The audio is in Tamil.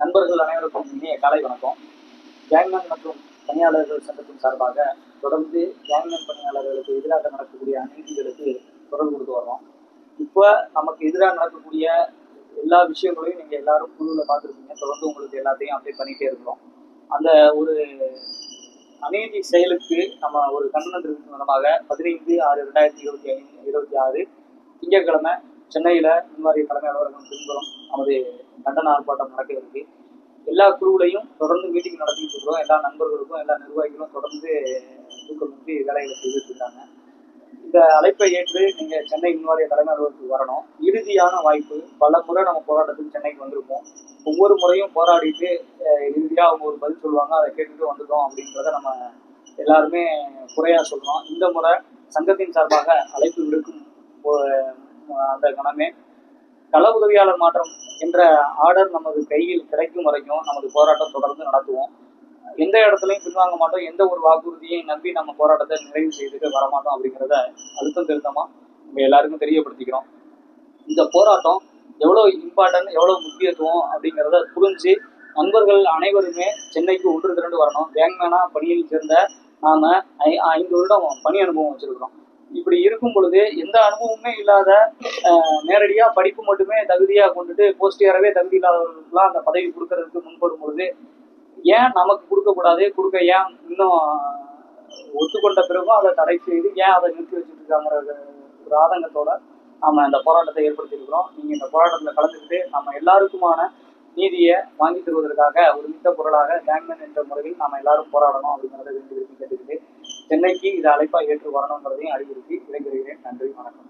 நண்பர்கள் அனைவருக்கும் இனிய காலை வணக்கம். கேங்மேன் மற்றும் பணியாளர்கள் சங்கத்தின் சார்பாக தொடர்ந்து கேங்மேன் பணியாளர்களுக்கு எதிராக நடக்கக்கூடிய அநீதிகளுக்கு குரல் கொடுத்து வர்றோம். இப்போ நமக்கு எதிராக நடக்கக்கூடிய எல்லா விஷயங்களையும் நீங்கள் எல்லாரும் குழுவில் பார்த்துருப்பீங்க. தொடர்ந்து உங்களுக்கு எல்லாத்தையும் அப்டேட் பண்ணிகிட்டே இருக்கிறோம். அந்த ஒரு அநீதி செயலுக்கு நம்ம ஒரு கண்டனம் தெரிவிக்கும் விதமாக 15/6/2026 திங்கட்கிழமை சென்னையில் மின்வாரிய தலைமை அலுவலகம் பின்புறம் நமது கண்டன ஆர்ப்பாட்டம் நடக்க இருக்கு. எல்லா குழுவிலையும் தொடர்ந்து மீட்டிங் நடத்திட்டு இருக்கிறோம். எல்லா நண்பர்களுக்கும் எல்லா நிர்வாகிகளும் தொடர்ந்து ஊக்கமின்றி வேலைகளை செய்துட்டு இருக்காங்க. இந்த அழைப்பை ஏற்று நீங்கள் சென்னை மின்வாரிய தலைமை அலுவலகத்துக்கு வரணும். இறுதியான வாய்ப்பு. பல முறை நம்ம போராட்டத்துக்கு சென்னைக்கு வந்திருப்போம். ஒவ்வொரு முறையும் போராடிட்டு இறுதியாக அவங்க ஒரு பதில் சொல்லுவாங்க, அதை கேட்டுட்டு வந்துட்டோம் அப்படின்றத நம்ம எல்லாருமே குறையாக சொல்கிறோம். இந்த முறை சங்கத்தின் சார்பாக அழைப்பு விடுக்கும் அந்த கணமே கள உதவியாளர் மாற்றம் என்ற ஆர்டர் நமது கையில் கிடைக்கும் வரைக்கும் நமது போராட்டம் தொடர்ந்து நடத்துவோம். எந்த இடத்துலையும் பின்வாங்க மாட்டோம். எந்த ஒரு வாக்குறுதியையும் நம்பி நம்ம போராட்டத்தை நிறைவு செய்துட்டு வரமாட்டோம் அப்படிங்கிறத அழுத்தம் திருத்தமாக நம்ம எல்லாருக்கும் தெரியப்படுத்திக்கிறோம். இந்த போராட்டம் எவ்வளோ இம்பார்ட்டன்ட், எவ்வளோ முக்கியத்துவம் அப்படிங்கிறத புரிஞ்சு நண்பர்கள் அனைவருமே சென்னைக்கு ஒன்று திரண்டு வரணும். கேங்மேனாக பணியில் சேர்ந்த நாம் 5 வருடம் பணி அனுபவம் வச்சுருக்கிறோம். இப்படி இருக்கும் பொழுது எந்த அனுபவமே இல்லாத நேரடியாக படிப்பு மட்டுமே தகுதியாக கொண்டுட்டு போஸ்ட் ஏறவே தகுதி இல்லாதவர்களுக்கெல்லாம் அந்த பதவி கொடுக்கறதுக்கு முன்படும் பொழுது ஏன் நமக்கு கொடுக்கக்கூடாது, ஏன் இன்னும் ஒத்துக்கொண்ட பிறகும் அதை தடை செய்து ஏன் அதை நிறுத்தி வச்சுட்டு இருக்காங்கிற ஒரு ஆதங்கத்தோட நம்ம இந்த போராட்டத்தை ஏற்படுத்தியிருக்கிறோம். நீங்கள் இந்த போராட்டத்தில் கலந்துக்கிட்டு நம்ம எல்லாருக்குமான நீதியை வாங்கி தருவதற்காக ஒரு மிக்க குரலாக கேங்மேன் என்ற முறையில் நம்ம எல்லாரும் போராடணும் அப்படிங்கிறத விரும்பி கேட்டுக்கிட்டு சென்னைக்கு இதை அழைப்பாக ஏற்று வரணுங்கிறதையும் அறிவுறுத்தி விடைபெறுகிறேன். நன்றி, வணக்கம்.